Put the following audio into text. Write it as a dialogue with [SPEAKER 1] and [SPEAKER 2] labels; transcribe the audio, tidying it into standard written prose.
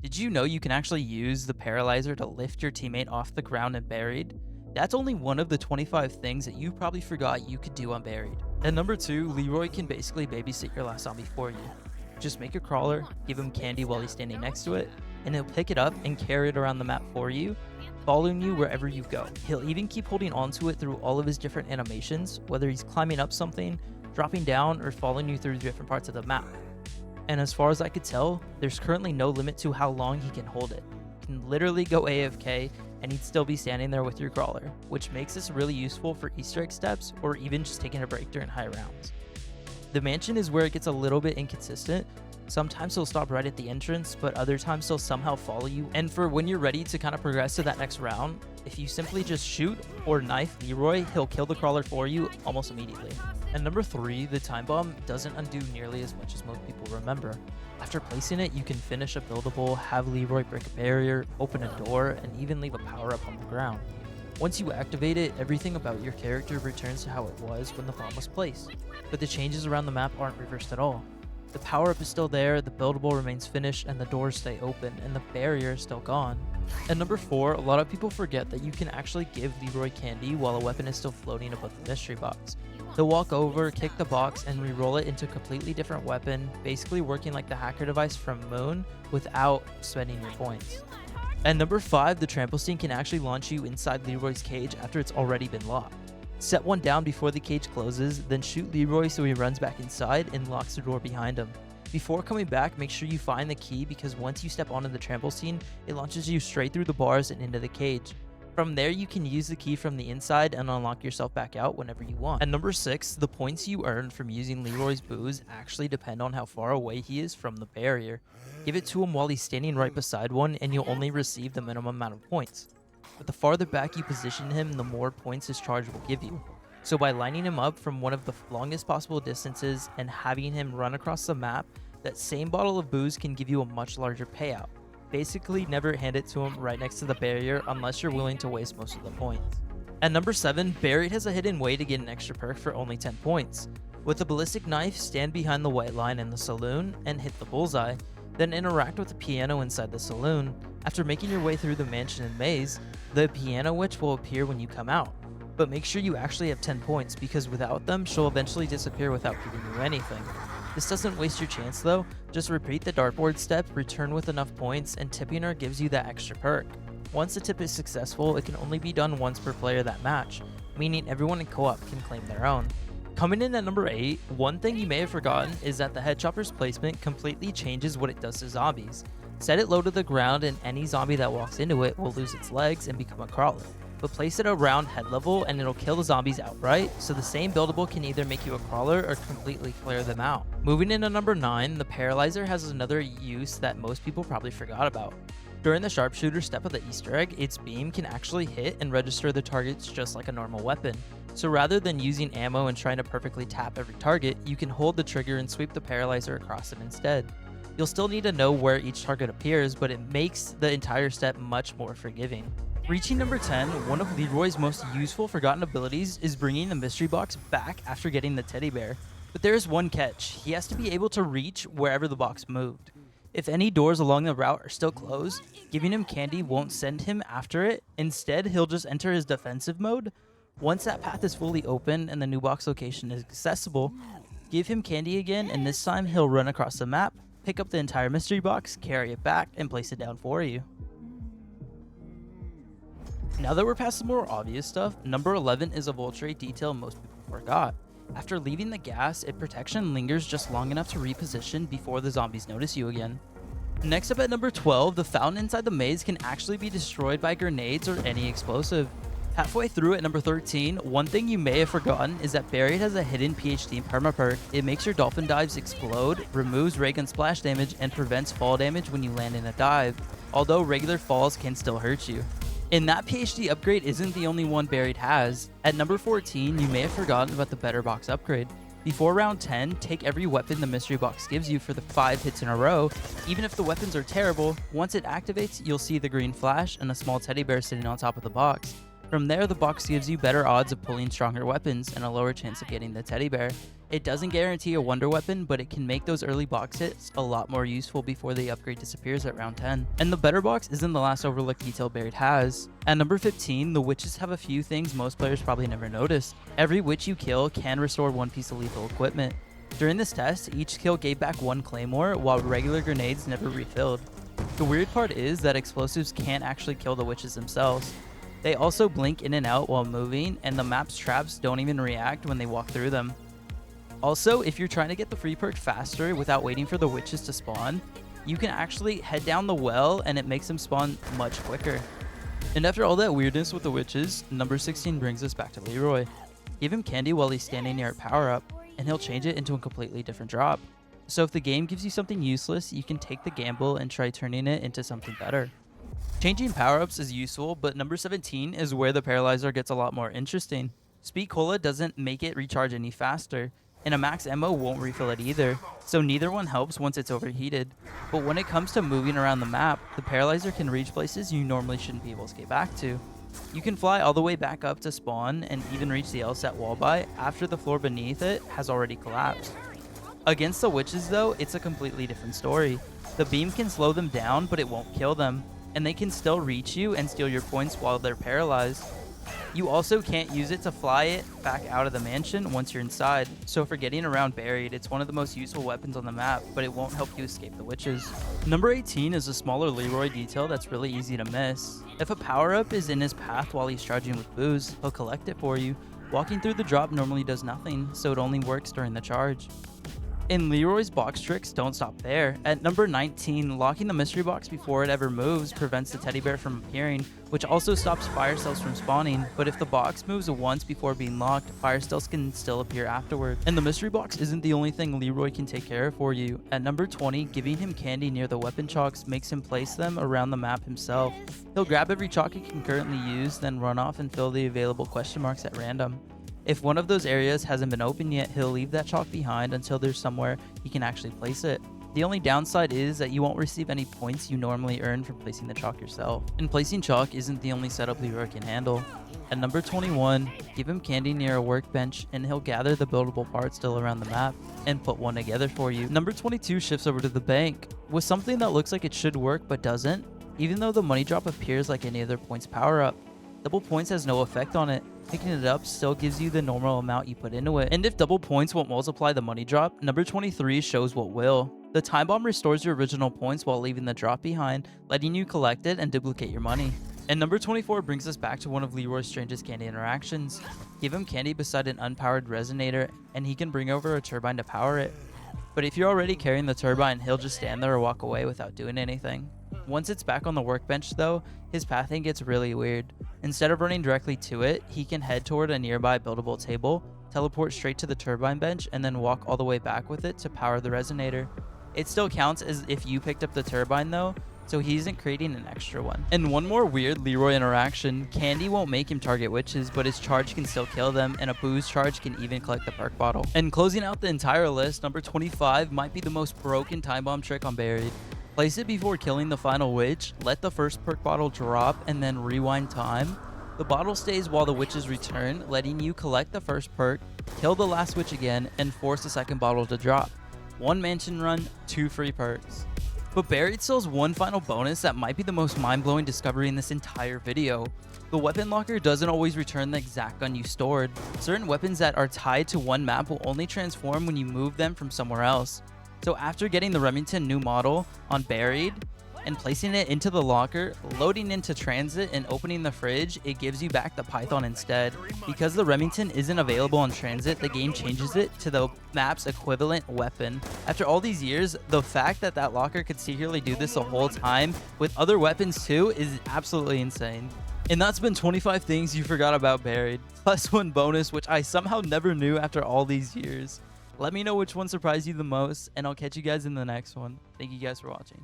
[SPEAKER 1] Did you know you can actually use the Paralyzer to lift your teammate off the ground and buried? That's only one of the 25 things that you probably forgot you could do on buried. And number 2, Leroy can basically babysit your last zombie for you. Just make a crawler, give him candy while he's standing next to it, and he'll pick it up and carry it around the map for you, following you wherever you go. He'll even keep holding onto it through all of his different animations, whether he's climbing up something, dropping down, or following you through different parts of the map. And as far as I could tell, there's currently no limit to how long he can hold it. You can literally go AFK and he'd still be standing there with your crawler, which makes this really useful for Easter egg steps or even just taking a break during high rounds. The mansion is where it gets a little bit inconsistent. Sometimes he'll stop right at the entrance, but other times he'll somehow follow you. And for when you're ready to kind of progress to that next round, if you simply just shoot or knife Leroy, he'll kill the crawler for you almost immediately. And number 3, the time bomb doesn't undo nearly as much as most people remember. After placing it, you can finish a buildable, have Leroy break a barrier, open a door, and even leave a power up on the ground. Once you activate it, everything about your character returns to how it was when the bomb was placed, but the changes around the map aren't reversed at all. The power up is still there, the buildable remains finished, and the doors stay open, and the barrier is still gone. And number 4, a lot of people forget that you can actually give Leroy candy while a weapon is still floating above the mystery box. He'll walk over, kick the box, and re-roll it into a completely different weapon, basically working like the hacker device from Moon without spending your points. And number 5, the Trample Steam can actually launch you inside Leroy's cage after it's already been locked. Set one down before the cage closes, then shoot Leroy so he runs back inside and locks the door behind him. Before coming back, make sure you find the key because once you step onto the Trample Steam, it launches you straight through the bars and into the cage. From there, you can use the key from the inside and unlock yourself back out whenever you want. And number 6, the points you earn from using Leroy's booze actually depend on how far away he is from the barrier. Give it to him while he's standing right beside one and you'll only receive the minimum amount of points. But the farther back you position him, the more points his charge will give you. So by lining him up from one of the longest possible distances and having him run across the map, that same bottle of booze can give you a much larger payout. Basically, never hand it to him right next to the barrier unless you're willing to waste most of the points. At number 7, Buried has a hidden way to get an extra perk for only 10 points. With a ballistic knife, stand behind the white line in the saloon and hit the bullseye, then interact with the piano inside the saloon. After making your way through the mansion and maze, the piano witch will appear when you come out. But make sure you actually have 10 points because without them, she'll eventually disappear without giving you anything. This doesn't waste your chance though, just repeat the dartboard step, return with enough points, and tipping her gives you that extra perk. Once the tip is successful, it can only be done once per player that match, meaning everyone in co-op can claim their own. Coming in at number 8, one thing you may have forgotten is that the head chopper's placement completely changes what it does to zombies. Set it low to the ground and any zombie that walks into it will lose its legs and become a crawler. But place it around head level and it'll kill the zombies outright, so the same buildable can either make you a crawler or completely clear them out. Moving into number 9, the Paralyzer has another use that most people probably forgot about. During the Sharpshooter step of the Easter egg, its beam can actually hit and register the targets just like a normal weapon. So rather than using ammo and trying to perfectly tap every target, you can hold the trigger and sweep the Paralyzer across them instead. You'll still need to know where each target appears, but it makes the entire step much more forgiving. Reaching number 10, one of Leroy's most useful forgotten abilities is bringing the mystery box back after getting the teddy bear. But there is one catch, he has to be able to reach wherever the box moved. If any doors along the route are still closed, giving him candy won't send him after it, instead he'll just enter his defensive mode. Once that path is fully open and the new box location is accessible, give him candy again and this time he'll run across the map, pick up the entire mystery box, carry it back, and place it down for you. Now that we're past the more obvious stuff, number 11 is a Vulture Aid detail most people forgot. After leaving the gas, it protection lingers just long enough to reposition before the zombies notice you again. Next up at number 12, the fountain inside the maze can actually be destroyed by grenades or any explosive. Halfway through at number 13, one thing you may have forgotten is that Buried has a hidden PhD perma-perk. It makes your dolphin dives explode, removes ray gun splash damage, and prevents fall damage when you land in a dive, although regular falls can still hurt you. And that PhD upgrade isn't the only one Buried has. At number 14, you may have forgotten about the Better Box upgrade. Before round 10, take every weapon the mystery box gives you for the 5 hits in a row. Even if the weapons are terrible, once it activates, you'll see the green flash and a small teddy bear sitting on top of the box. From there, the box gives you better odds of pulling stronger weapons and a lower chance of getting the teddy bear. It doesn't guarantee a wonder weapon, but it can make those early box hits a lot more useful before the upgrade disappears at round 10. And the better box isn't the last overlooked detail Buried has. At number 15, the witches have a few things most players probably never noticed. Every witch you kill can restore one piece of lethal equipment. During this test, each kill gave back one claymore, while regular grenades never refilled. The weird part is that explosives can't actually kill the witches themselves. They also blink in and out while moving, and the map's traps don't even react when they walk through them. Also, if you're trying to get the free perk faster without waiting for the witches to spawn, you can actually head down the well and it makes them spawn much quicker. And after all that weirdness with the witches, number 16 brings us back to Leroy. Give him candy while he's standing near a power up, and he'll change it into a completely different drop. So if the game gives you something useless, you can take the gamble and try turning it into something better. Changing power-ups is useful, but number 17 is where the Paralyzer gets a lot more interesting. Speed Cola doesn't make it recharge any faster, and a max ammo won't refill it either, so neither one helps once it's overheated. But when it comes to moving around the map, the Paralyzer can reach places you normally shouldn't be able to get back to. You can fly all the way back up to spawn and even reach the LSAT wall by after the floor beneath it has already collapsed. Against the witches though, it's a completely different story. The beam can slow them down, but it won't kill them, and they can still reach you and steal your points while they're paralyzed. You also can't use it to fly it back out of the mansion once you're inside, so for getting around Buried, it's one of the most useful weapons on the map, but it won't help you escape the witches. Number 18 is a smaller Leroy detail that's really easy to miss. If a power-up is in his path while he's charging with booze, he'll collect it for you. Walking through the drop normally does nothing, so it only works during the charge. And Leroy's box tricks don't stop there. At number 19, locking the mystery box before it ever moves prevents the teddy bear from appearing, which also stops fire cells from spawning. But if the box moves once before being locked, fire cells can still appear afterward. And the mystery box isn't the only thing Leroy can take care of for you. At number 20, giving him candy near the weapon chalks makes him place them around the map himself. He'll grab every chalk he can currently use, then run off and fill the available question marks at random. If one of those areas hasn't been opened yet, he'll leave that chalk behind until there's somewhere he can actually place it. The only downside is that you won't receive any points you normally earn from placing the chalk yourself. And placing chalk isn't the only setup Leroy can handle. At number 21, give him candy near a workbench and he'll gather the buildable parts still around the map and put one together for you. Number 22 shifts over to the bank with something that looks like it should work but doesn't, even though the money drop appears like any other points power up. Double points has no effect on it. Picking it up still gives you the normal amount you put into it. And if double points won't multiply the money drop, number 23 shows what will. The time bomb restores your original points while leaving the drop behind, letting you collect it and duplicate your money. And number 24 brings us back to one of Leroy's strangest candy interactions. Give him candy beside an unpowered resonator and he can bring over a turbine to power it. But if you're already carrying the turbine, he'll just stand there or walk away without doing anything. Once it's back on the workbench though, his pathing gets really weird. Instead of running directly to it, he can head toward a nearby buildable table, teleport straight to the turbine bench, and then walk all the way back with it to power the resonator. It still counts as if you picked up the turbine though, so he isn't creating an extra one. And one more weird Leroy interaction, candy won't make him target witches, but his charge can still kill them, and a booze charge can even collect the perk bottle. And closing out the entire list, number 25 might be the most broken time bomb trick on Buried. Place it before killing the final witch, let the first perk bottle drop, and then rewind time. The bottle stays while the witches return, letting you collect the first perk, kill the last witch again, and force the second bottle to drop. 1 mansion run, 2 free perks. But Buried still has one final bonus that might be the most mind-blowing discovery in this entire video. The weapon locker doesn't always return the exact gun you stored. Certain weapons that are tied to one map will only transform when you move them from somewhere else. So after getting the Remington new model on Buried and placing it into the locker, loading into transit and opening the fridge, it gives you back the Python instead. Because the Remington isn't available on transit, the game changes it to the map's equivalent weapon. After all these years, the fact that that locker could secretly do this the whole time with other weapons too is absolutely insane. And that's been 25 things you forgot about Buried, plus one bonus which I somehow never knew after all these years. Let me know which one surprised you the most, and I'll catch you guys in the next one. Thank you guys for watching.